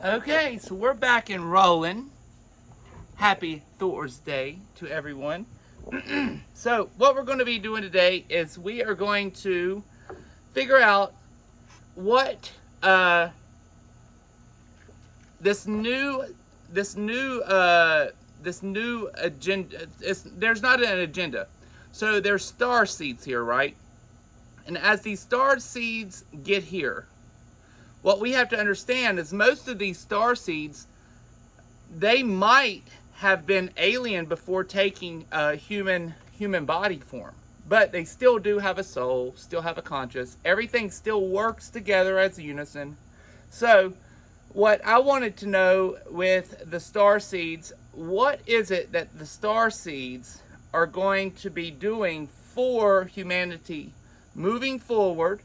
Okay, so we're back and rolling. Happy Thors Day to everyone. So, what we're going to be doing today is we are going to figure out what this new agenda. There's not an agenda. So there's star seeds here, right? And as these star seeds get here, what we have to understand is most of these star seeds, they might have been alien before taking a human body form, but they still do have a soul, still have a conscience. Everything still works together as a unison. So what I wanted to know with the star seeds, what is it that the star seeds are going to be doing for humanity moving forward,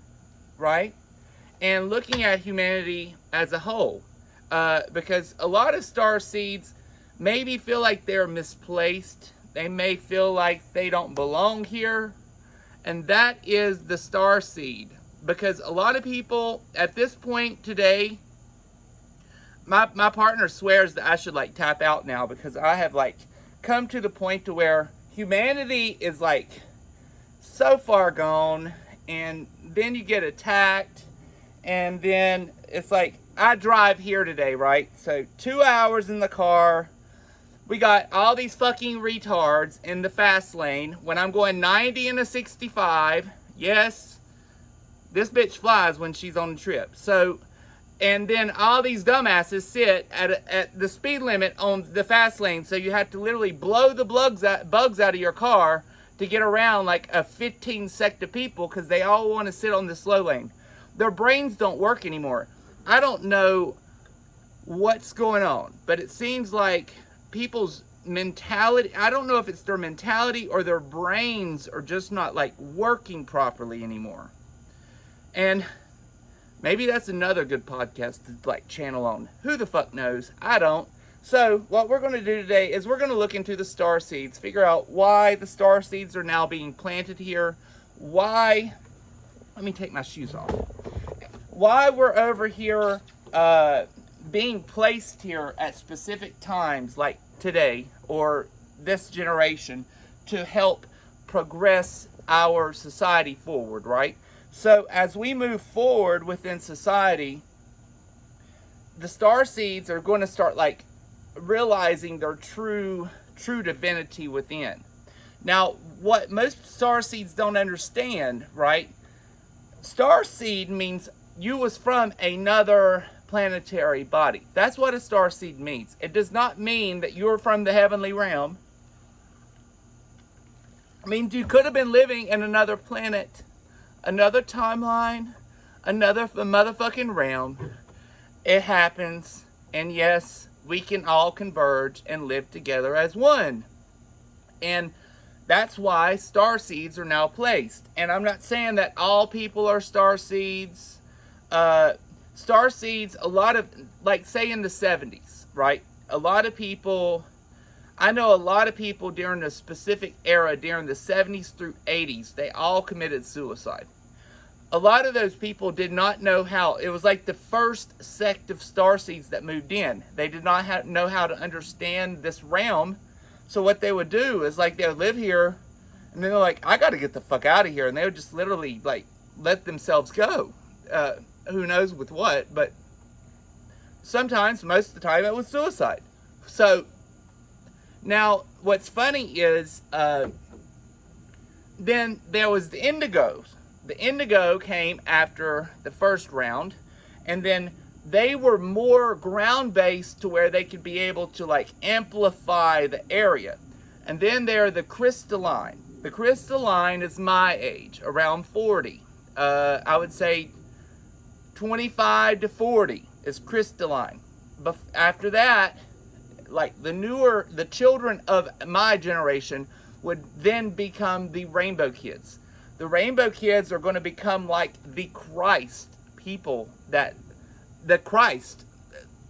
right? And looking at humanity as a whole. Because a lot of star seeds maybe feel like they're misplaced. They may feel like they don't belong here. And that is the star seed. Because a lot of people at this point today, my partner swears that I should like tap out now, because I have like come to the point to where humanity is like so far gone, and then you get attacked, and then it's like, I drive here today, right? So 2 hours in the car. We got all these fucking retards in the fast lane when I'm going 90 and a 65. Yes, this bitch flies when she's on the trip. So, and then all these dumbasses sit at the speed limit on the fast lane. So you have to literally blow the bugs out of your car to get around like a 15 sect of people, because they all want to sit on the slow lane. Their brains don't work anymore. I don't know what's going on, but it seems like people's mentality, I don't know if it's their mentality or their brains are just not like working properly anymore. And maybe that's another good podcast to like channel on. Who the fuck knows? I don't. So what we're going to do today is we're going to look into the star seeds, figure out why the star seeds are now being planted here, why, let me take my shoes off, why we're over here being placed here at specific times like today or this generation to help progress our society forward, right? So as we move forward within society, the star seeds are going to start like realizing their true divinity within. Now, what most star seeds don't understand, right? Star seed means you was from another planetary body. That's what a star seed means. It does not mean that you're from the heavenly realm. It means you could have been living in another planet, another timeline, another motherfucking realm. It happens, and yes, we can all converge and live together as one. And that's why star seeds are now placed. And I'm not saying that all people are star seeds. Star seeds, a lot of, like say in the 70s, right? A lot of people, I know a lot of people during a specific era, during the 70s through 80s, they all committed suicide. A lot of those people did not know how. It was like the first sect of starseeds that moved in. They did not know how to understand this realm. So what they would do is like they would live here, and then they're like, I got to get the fuck out of here. And they would just literally like let themselves go. Who knows with what, but sometimes, most of the time, it was suicide. So now what's funny is then there was the indigos. The indigo came after the first round, and then they were more ground-based to where they could be able to like amplify the area. And then there are the crystalline. The crystalline is my age, around 40. I would say 25 to 40 is crystalline. But after that, like the children of my generation would then become the rainbow kids. The rainbow kids are going to become like the Christ people, that the Christ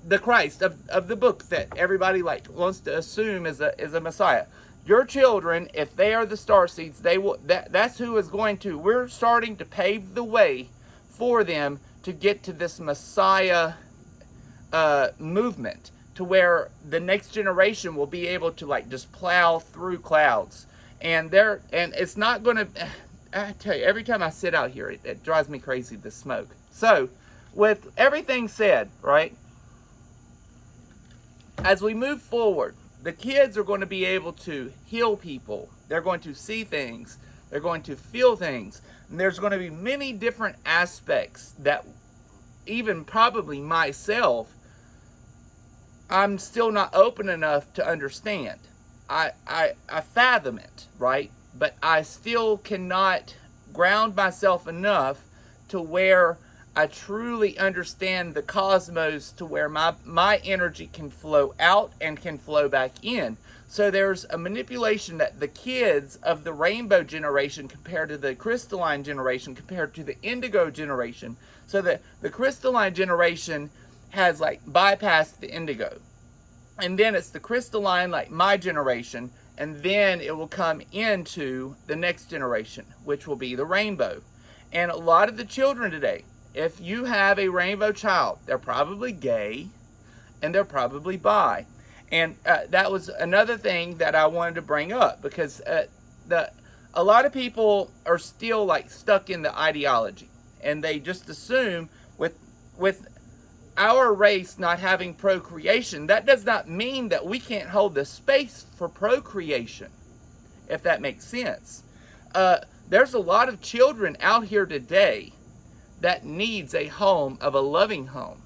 of the book that everybody like wants to assume is a Messiah. Your children, if they are the star seeds, they will. That's who is going to. We're starting to pave the way for them to get to this Messiah movement to where the next generation will be able to like just plow through clouds. And it's not going to, I tell you, every time I sit out here, it drives me crazy, the smoke. So, with everything said, right, as we move forward, the kids are going to be able to heal people. They're going to see things. They're going to feel things. And there's going to be many different aspects that even probably myself, I'm still not open enough to understand. I fathom it, right? But I still cannot ground myself enough to where I truly understand the cosmos to where my energy can flow out and can flow back in. So there's a manipulation that the kids of the rainbow generation compared to the crystalline generation compared to the indigo generation. So that the crystalline generation has like bypassed the indigo. And then it's the crystalline, like my generation, and then it will come into the next generation, which will be the rainbow. And a lot of the children today, if you have a rainbow child, they're probably gay and they're probably bi. And that was another thing that I wanted to bring up, because a lot of people are still like stuck in the ideology, and they just assume with our race not having procreation, that does not mean that we can't hold the space for procreation, if that makes sense. There's a lot of children out here today that needs a home, of a loving home.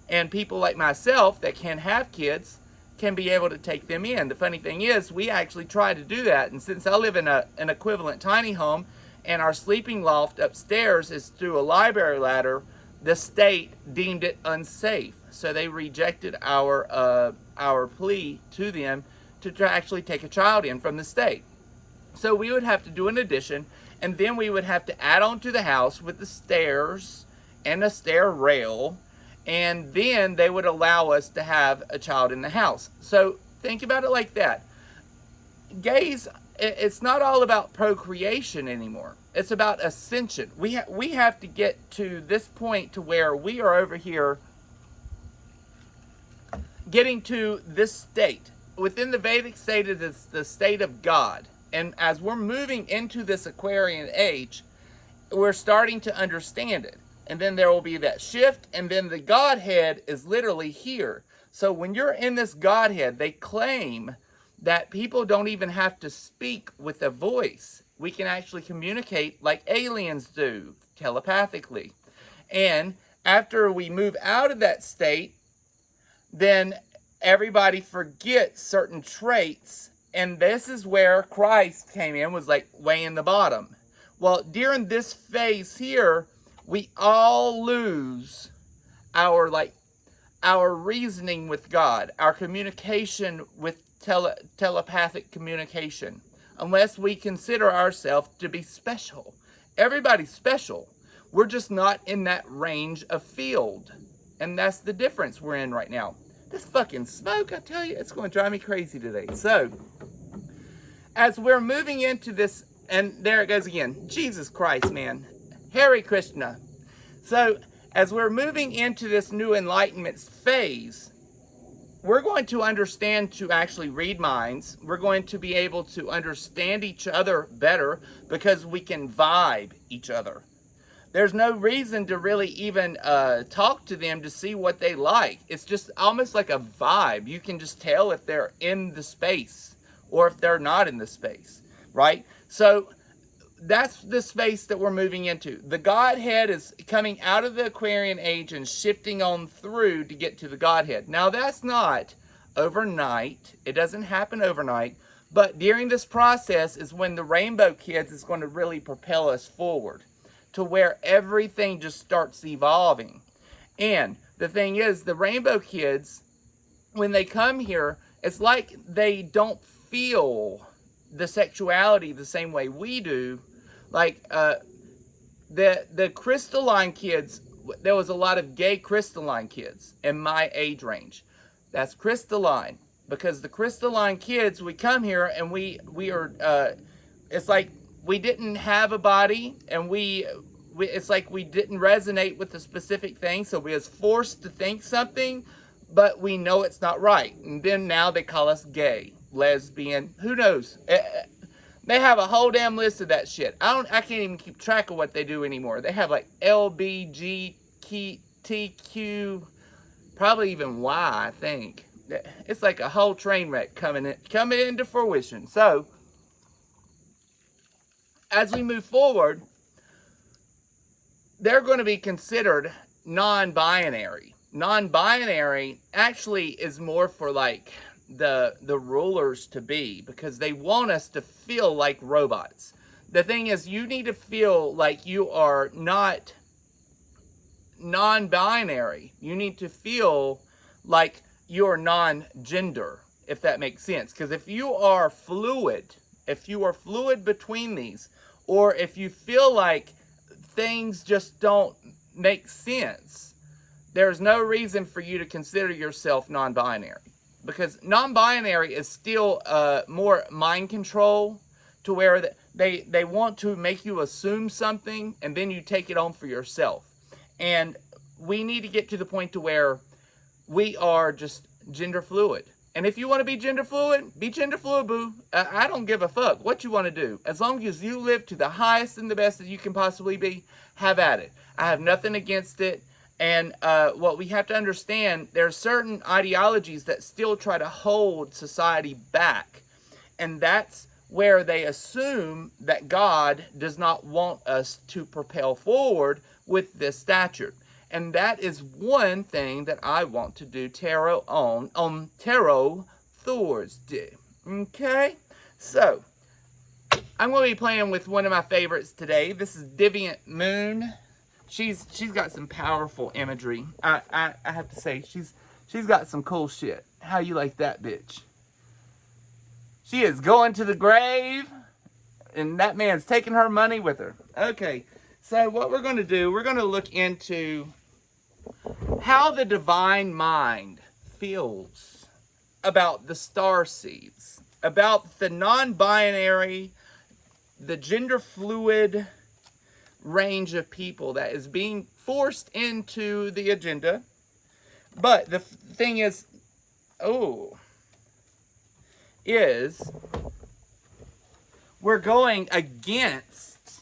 And people like myself that can have kids can be able to take them in. The funny thing is, we actually try to do that. And since I live in an equivalent tiny home, and our sleeping loft upstairs is through a library ladder, the state deemed it unsafe. So they rejected our plea to them to actually take a child in from the state. So we would have to do an addition, and then we would have to add on to the house with the stairs and a stair rail, and then they would allow us to have a child in the house. So think about it like that. Gays, it's not all about procreation anymore. It's about ascension. We have to get to this point to where we are over here getting to this state. Within the Vedic state, it is the state of God. And as we're moving into this Aquarian age, we're starting to understand it. And then there will be that shift, and then the Godhead is literally here. So when you're in this Godhead, they claim that people don't even have to speak with a voice. We can actually communicate like aliens do, telepathically. And after we move out of that state, then everybody forgets certain traits. And this is where Christ came in, was like way in the bottom. Well, during this phase here, we all lose our reasoning with God, our communication with telepathic communication, unless we consider ourselves to be special. Everybody's special. We're just not in that range of field. And that's the difference we're in right now. This fucking smoke, I tell you, it's going to drive me crazy today. So, as we're moving into this, and there it goes again. Jesus Christ, man. Hare Krishna. So, as we're moving into this new enlightenment phase, we're going to understand to actually read minds. We're going to be able to understand each other better because we can vibe each other. There's no reason to really even talk to them to see what they like. It's just almost like a vibe. You can just tell if they're in the space or if they're not in the space, right? So that's the space that we're moving into. The Godhead is coming out of the Aquarian age and shifting on through to get to the Godhead. Now, that's not overnight. It doesn't happen overnight. But during this process is when the Rainbow Kids is going to really propel us forward to where everything just starts evolving. And the thing is, the Rainbow Kids, when they come here, it's like they don't feel the sexuality the same way we do. Like the crystalline kids, there was a lot of gay crystalline kids in my age range. That's crystalline, because the crystalline kids, we come here and we are, it's like we didn't have a body, and it's like we didn't resonate with a specific thing, so we was forced to think something, but we know it's not right. And then now they call us gay, lesbian, who knows? They have a whole damn list of that shit. I can't even keep track of what they do anymore. They have like LBGTQ, probably even Y, I think. It's like a whole train wreck coming into fruition. So, as we move forward, they're going to be considered non-binary. Non-binary actually is more for like the rulers to be, because they want us to feel like robots. The thing is, you need to feel like you are not non-binary. You need to feel like you're non-gender, if that makes sense. Because if you are fluid between these, or if you feel like things just don't make sense, there's no reason for you to consider yourself non-binary. Because non-binary is still more mind control, to where they want to make you assume something and then you take it on for yourself. And we need to get to the point to where we are just gender fluid. And if you want to be gender fluid, boo. I don't give a fuck what you want to do. As long as you live to the highest and the best that you can possibly be, have at it. I have nothing against it. And what we have to understand, there are certain ideologies that still try to hold society back. And that's where they assume that God does not want us to propel forward with this stature. And that is one thing that I want to do tarot on Tarot Thors Day. Okay? So, I'm going to be playing with one of my favorites today. This is Deviant Moon. She's got some powerful imagery. I have to say, she's got some cool shit. How you like that, bitch? She is going to the grave, and that man's taking her money with her. Okay, so what we're going to do, we're going to look into how the divine mind feels about the Starseeds, about the non-binary, the gender fluid range of people that is being forced into the agenda. But the thing is, we're going against.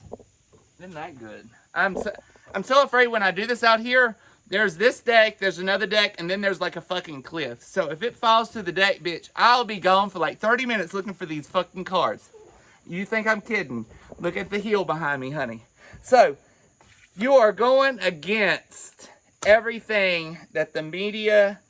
Isn't that good? I'm so afraid when I do this out here. There's this deck, there's another deck, and then there's like a fucking cliff. So if it falls to the deck, bitch, I'll be gone for like 30 minutes looking for these fucking cards. You think I'm kidding? Look at the heel behind me, honey. So, you are going against everything that the media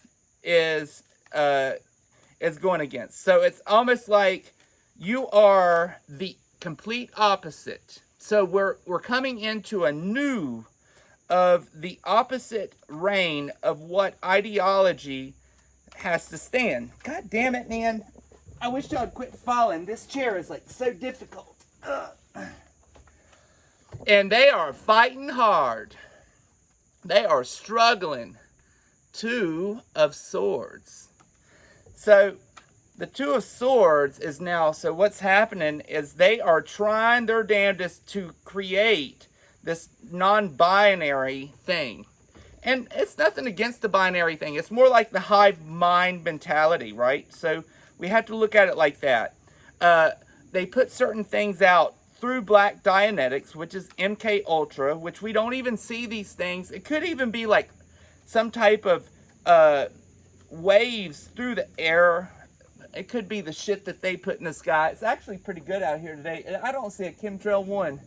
is going against. So, it's almost like you are the complete opposite. So, we're coming into a new of the opposite reign of what ideology has to stand. God damn it, man. I wish y'all quit falling. This chair is like so difficult. Ugh. And they are fighting hard. They are struggling. Two of Swords. So, the Two of Swords is now, so what's happening is they are trying their damnedest to create this non-binary thing. And it's nothing against the binary thing. It's more like the hive mind mentality, right? So, we have to look at it like that. They put certain things out through Black Dianetics, which is MK Ultra, which we don't even see these things. It could even be like some type of waves through the air. It could be the shit that they put in the sky. It's actually pretty good out here today. I don't see a chemtrail one.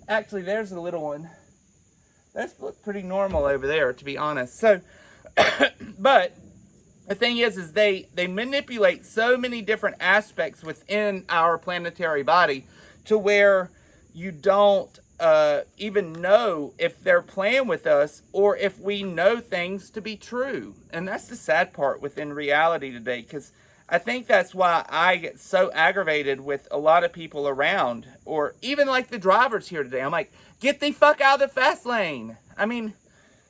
Actually, there's a little one. That's look pretty normal over there, to be honest. So, but the thing is they manipulate so many different aspects within our planetary body to where you don't even know if they're playing with us or if we know things to be true. And that's the sad part within reality today, because I think that's why I get so aggravated with a lot of people around, or even like the drivers here today. I'm like, get the fuck out of the fast lane. I mean,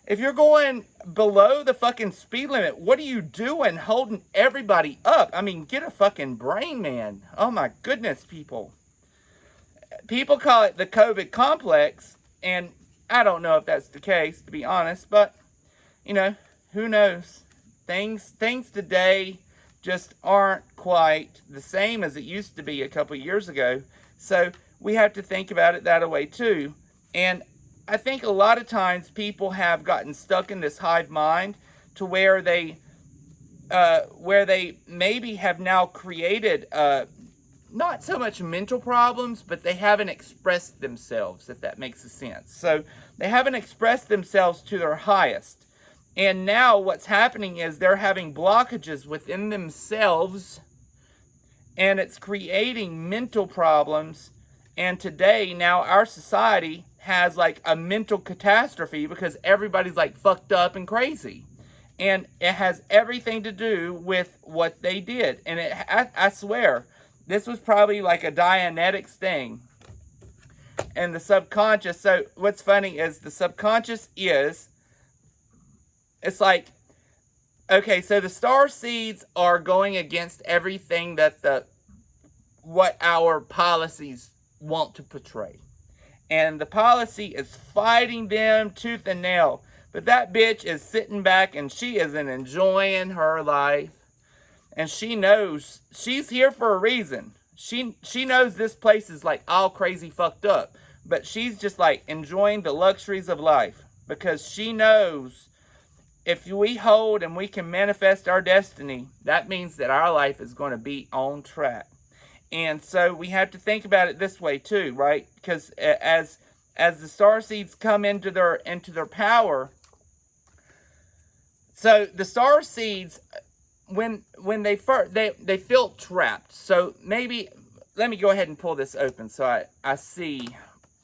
if you're going below the fucking speed limit, what are you doing holding everybody up? I mean, get a fucking brain, man. Oh my goodness, people. People call it the COVID complex, and I don't know if that's the case, to be honest, but, you know, who knows? Things today just aren't quite the same as it used to be a couple years ago. So we have to think about it that way too. And I think a lot of times people have gotten stuck in this hive mind to where they maybe have now created not so much mental problems, but they haven't expressed themselves, if that makes sense. So they haven't expressed themselves to their highest. And now what's happening is they're having blockages within themselves, and it's creating mental problems. And today, now our society has like a mental catastrophe because everybody's like fucked up and crazy. And it has everything to do with what they did. And I swear, this was probably like a Dianetics thing. And the subconscious, so what's funny is the subconscious is, it's like, okay, so the Starseeds are going against everything that what our policies want to portray. And the policy is fighting them tooth and nail. But that bitch is sitting back and she isn't enjoying her life. And she knows she's here for a reason. She knows this place is like all crazy fucked up. But she's just like enjoying the luxuries of life. Because she knows if we hold and we can manifest our destiny, that means that our life is going to be on track. And so we have to think about it this way too, right? Because as the Starseeds come into their power, so the Starseeds, when they first they feel trapped. So maybe let me go ahead and pull this open so I see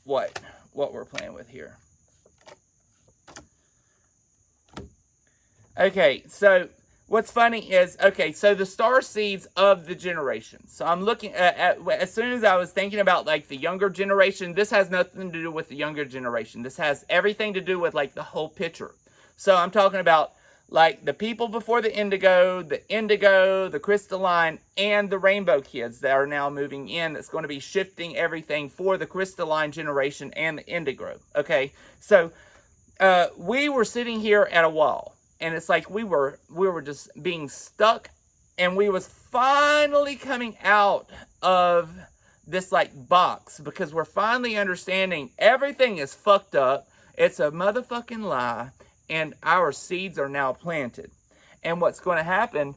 what we're playing with here. Okay, so what's funny is, okay, so the Starseeds of the generation. So I'm looking at as soon as I was thinking about like the younger generation, this has nothing to do with the younger generation. This has everything to do with like the whole picture. So I'm talking about like the people before the indigo, the crystalline, and the rainbow kids that are now moving in. That's going to be shifting everything for the crystalline generation and the indigo. Okay, so we were sitting here at a wall. And it's like we were just being stuck, and we was finally coming out of this like box because we're finally understanding everything is fucked up. It's a motherfucking lie, and our seeds are now planted. And what's going to happen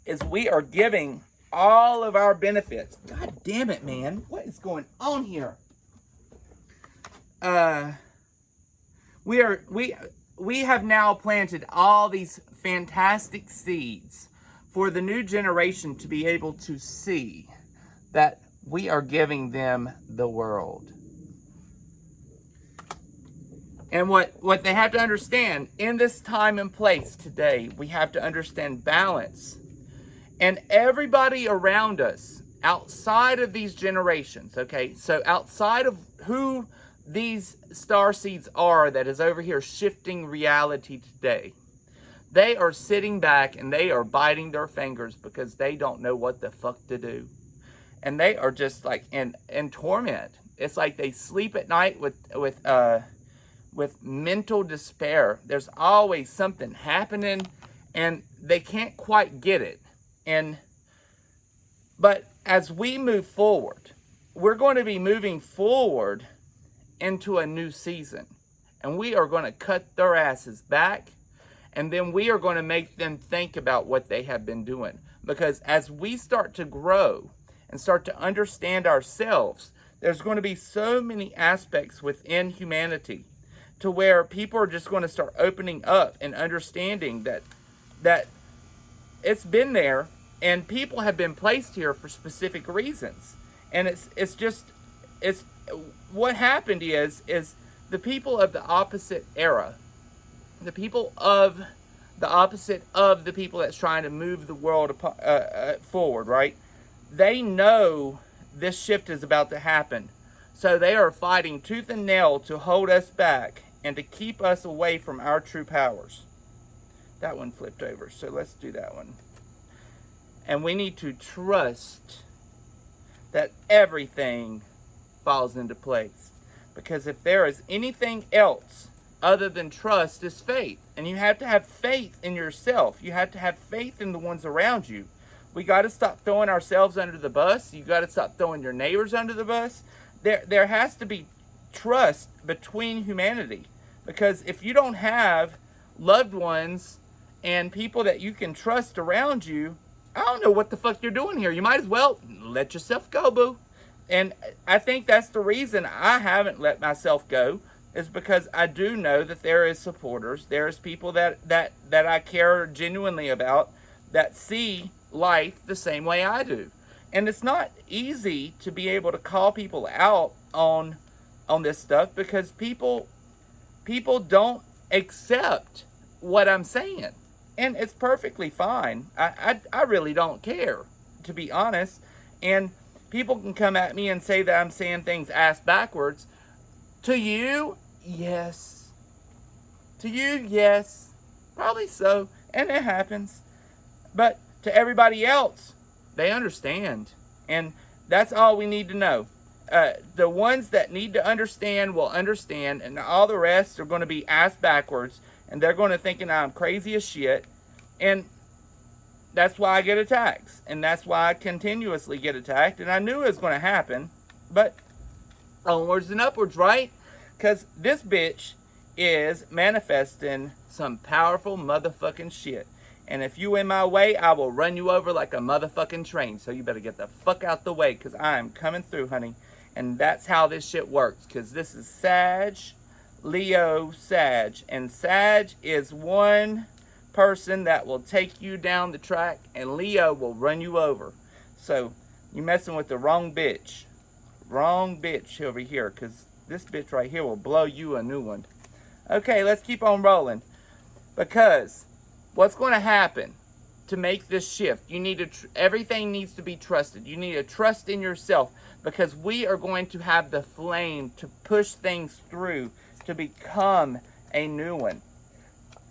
is we are giving all of our benefits. God damn it, man. What is going on here? We have now planted all these fantastic seeds for the new generation to be able to see that we are giving them the world. And what they have to understand in this time and place today, we have to understand balance. And everybody around us, outside of these generations, okay, so outside of who these Starseeds are that is over here shifting reality today, they are sitting back and they are biting their fingers because they don't know what the fuck to do. And they are just like in torment. It's like they sleep at night with mental despair. There's always something happening and they can't quite get it. But as we move forward, we're going to be moving forward into a new season, and we are going to cut their asses back, and then we are going to make them think about what they have been doing. Because as we start to grow and start to understand ourselves, there's going to be so many aspects within humanity to where people are just going to start opening up and understanding that it's been there, and people have been placed here for specific reasons. And it's what happened is the people of the opposite era, the people of the opposite of the people that's trying to move the world forward, right? They know this shift is about to happen. So they are fighting tooth and nail to hold us back and to keep us away from our true powers. That one flipped over, so let's do that one. And we need to trust that everything falls into place. Because if there is anything else other than trust is faith. And you have to have faith in yourself. You have to have faith in the ones around you. We got to stop throwing ourselves under the bus. You got to stop throwing your neighbors under the bus. There has to be trust between humanity. Because if you don't have loved ones and people that you can trust around you, I don't know what the fuck you're doing here. You might as well let yourself go, boo. And I think that's the reason I haven't let myself go, is because I do know that there is supporters. There's people that I care genuinely about that see life the same way I do. And it's not easy to be able to call people out on this stuff, because people don't accept what I'm saying. And it's perfectly fine. I really don't care, to be honest. And people can come at me and say that I'm saying things ass backwards. To you, yes. To you, yes. Probably so. And it happens. But to everybody else, they understand. And that's all we need to know. The ones that need to understand will understand, and all the rest are going to be ass backwards, and they're going to think I'm crazy as shit. And that's why I get attacked, and that's why I continuously get attacked. And I knew it was going to happen, but onwards and upwards, right? Because this bitch is manifesting some powerful motherfucking shit. And if you in my way, I will run you over like a motherfucking train. So you better get the fuck out the way, because I am coming through, honey. And that's how this shit works, because this is Sag, Leo, Sag. And Sag is one person that will take you down the track, and Leo will run you over. So you messing with the wrong bitch. Wrong bitch over here, because this bitch right here will blow you a new one. Okay, let's keep on rolling. Because what's going to happen to make this shift? You need to everything needs to be trusted. You need to trust in yourself, because we are going to have the flame to push things through to become a new one.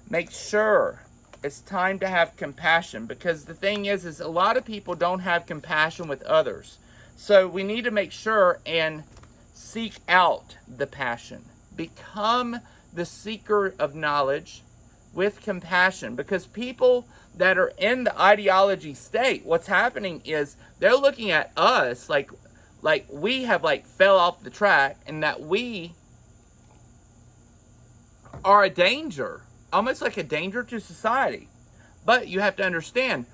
Make sure it's time to have compassion, because the thing is a lot of people don't have compassion with others. So we need to make sure and seek out the passion. Become the seeker of knowledge with compassion, because people that are in the ideology state, what's happening is they're looking at us like we have fell off the track, and that we are a danger, almost like a danger to society. But you have to understand,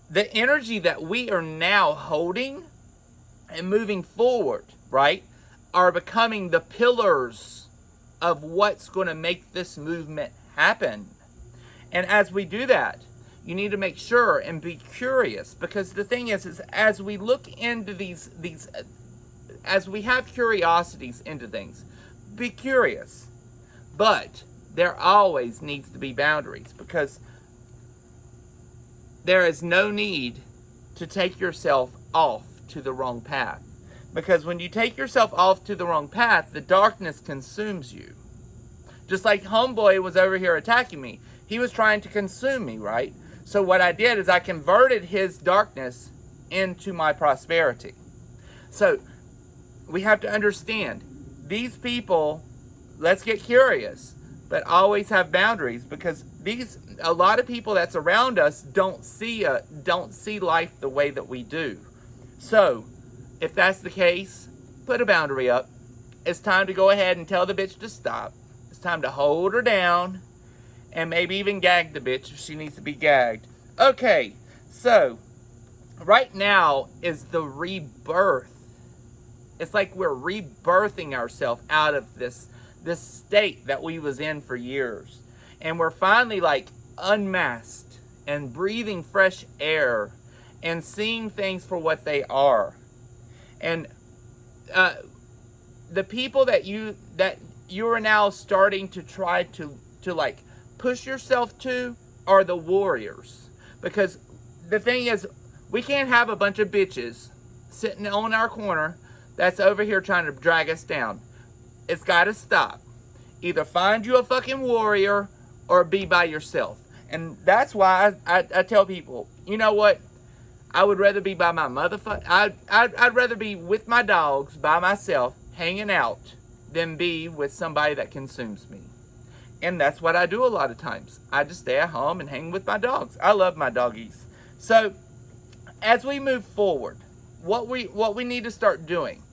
the energy that we are now holding and moving forward, right, are becoming the pillars of what's going to make this movement happen. And as we do that, you need to make sure and be curious, because the thing is as we look into these as we have curiosities into things, be curious. But there always needs to be boundaries, because there is no need to take yourself off to the wrong path. Because when you take yourself off to the wrong path, the darkness consumes you. Just like homeboy was over here attacking me. He was trying to consume me, right? So what I did is I converted his darkness into my prosperity. So we have to understand, these people, let's get curious, but always have boundaries, because a lot of people that's around us don't see life the way that we do. So if that's the case, put a boundary up. It's time to go ahead and tell the bitch to stop. It's time to hold her down, and maybe even gag the bitch if she needs to be gagged. Okay, so right now is the rebirth. It's like we're rebirthing ourselves out of this state that we was in for years. And we're finally unmasked and breathing fresh air and seeing things for what they are. And the people that you are now starting to try to push yourself to are the warriors. Because the thing is, we can't have a bunch of bitches sitting on our corner that's over here trying to drag us down. It's got to stop. Either find you a fucking warrior or be by yourself. And that's why I tell people, you know what? I would rather be by my I'd rather be with my dogs by myself, hanging out, than be with somebody that consumes me. And that's what I do a lot of times. I just stay at home and hang with my dogs. I love my doggies. So as we move forward, what we need to start doing,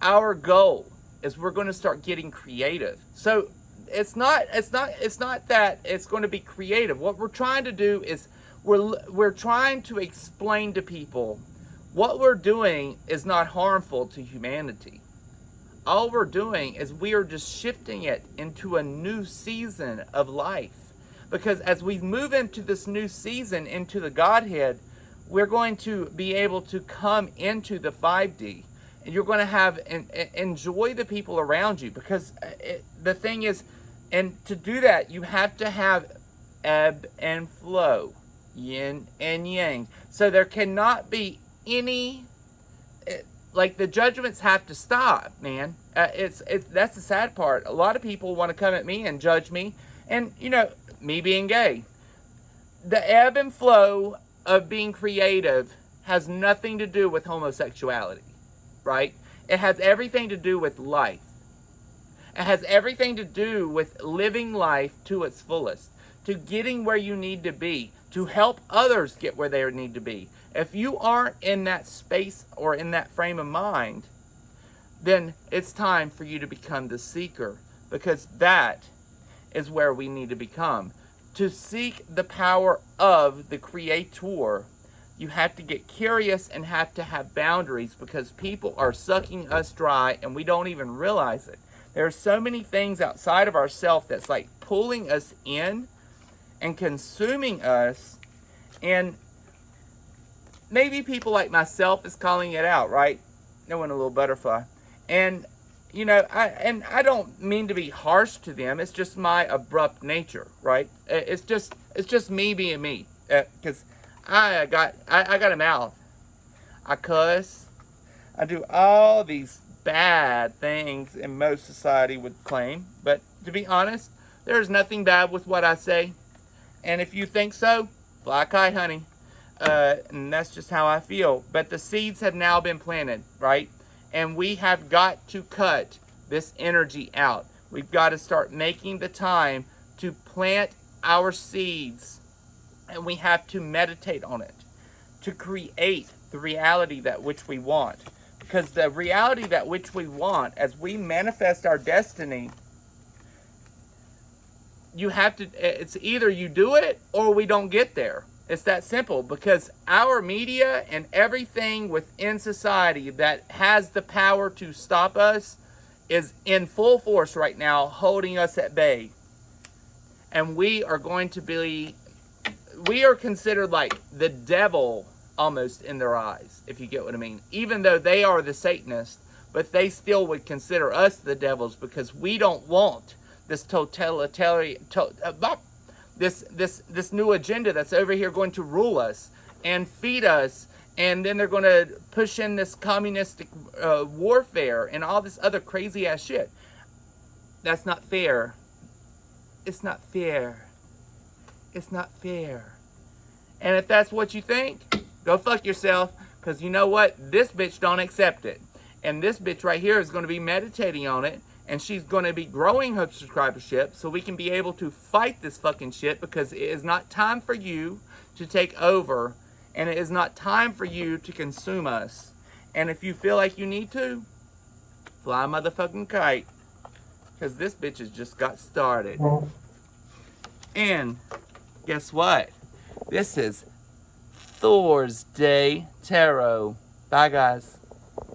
our goal is we're going to start getting creative. So it's not that it's going to be creative. What we're trying to do is we're trying to explain to people what we're doing is not harmful to humanity. All we're doing is we are just shifting it into a new season of life. Because as we move into this new season, into the Godhead, we're going to be able to come into the 5D. And you're going to have enjoy the people around you. Because the thing is, and to do that, you have to have ebb and flow, yin and yang. So there cannot be any... like the judgments have to stop, man. It's that's the sad part. A lot of people want to come at me and judge me, and you know, me being gay. The ebb and flow of being creative has nothing to do with homosexuality, right? It has everything to do with life. It has everything to do with living life to its fullest, to getting where you need to be, to help others get where they need to be. If you aren't in that space or in that frame of mind, then it's time for you to become the seeker, because that is where we need to become. To seek the power of the Creator, you have to get curious and have to have boundaries, because people are sucking us dry and we don't even realize it. There are so many things outside of ourselves that's like pulling us in and consuming us, and maybe people like myself is calling it out, right? Knowing a little butterfly. And, you know, I don't mean to be harsh to them. It's just my abrupt nature, right? It's just me being me. Because I got a mouth. I cuss. I do all these bad things in most society would claim. But to be honest, there's nothing bad with what I say. And if you think so, fly a kite, honey. And that's just how I feel. But the seeds have now been planted, right? And we have got to cut this energy out. We've got to start making the time to plant our seeds. And we have to meditate on it, to create the reality that which we want. Because the reality that which we want, as we manifest our destiny, you have to, it's either you do it or we don't get there. It's that simple, because our media and everything within society that has the power to stop us is in full force right now, holding us at bay. And we are going to be, we are considered like the devil almost in their eyes, if you get what I mean. Even though they are the Satanists, but they still would consider us the devils, because we don't want this totalitarian, this new agenda that's over here going to rule us and feed us, and then they're going to push in this communistic warfare and all this other crazy ass shit. That's not fair. It's not fair. It's not fair. And if that's what you think, go fuck yourself, because you know what? This bitch don't accept it. And this bitch right here is going to be meditating on it. And she's going to be growing her subscribership so we can be able to fight this fucking shit, because it is not time for you to take over. And it is not time for you to consume us. And if you feel like you need to, fly a motherfucking kite. Because this bitch has just got started. And guess what? This is Thors Day Tarot. Bye, guys.